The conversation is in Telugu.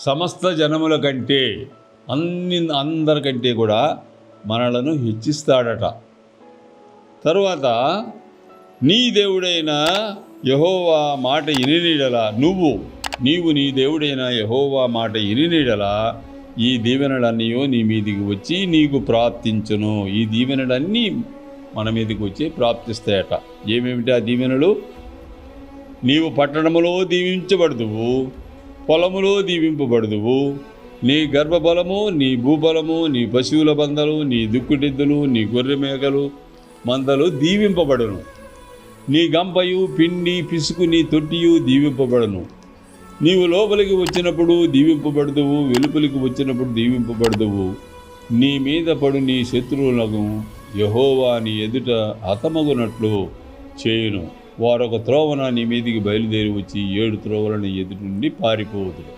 సమస్త జనముల కంటే అందరికంటే కూడా మనలను హెచ్చిస్తాడట. తరువాత నీ దేవుడైన యెహోవా మాట ఇనినీడలా నీవు నీ దేవుడైన యెహోవా మాట ఇనినీడలా ఈ దీవెనలన్నీ నీ మీదికి వచ్చి నీకు ప్రాప్తించును. ఈ దీవెనలన్నీ మన మీదకి వచ్చి ప్రాప్తిస్తాయట. ఏమేమిటి ఆ దీవెనలు? నీవు పట్టణములో దీవించబడుదువు, పొలములో దీవింపబడుదువు, నీ గర్భబలము, నీ భూబలము, నీ పశువుల బందలు, నీ దుక్కుటెద్దులు, నీ గొర్రె మేకలు మందలు దీవింపబడును. నీ గంపయు పిండి పిసుకు నీ తొట్టియు దీవింపబడును. నీవు లోపలికి వచ్చినప్పుడు దీవింపబడుదువు, వెలుపలికి వచ్చినప్పుడు దీవింపబడుదువు. నీ మీద పడు నీ శత్రువులకు యెహోవా నీ ఎదుట హతమగునట్లు చేయును. వారొక త్రోవన నీ మీదికి బయలుదేరి వచ్చి 7 త్రోవల నీ ఎదుటి నుండి పారిపోవుదురు.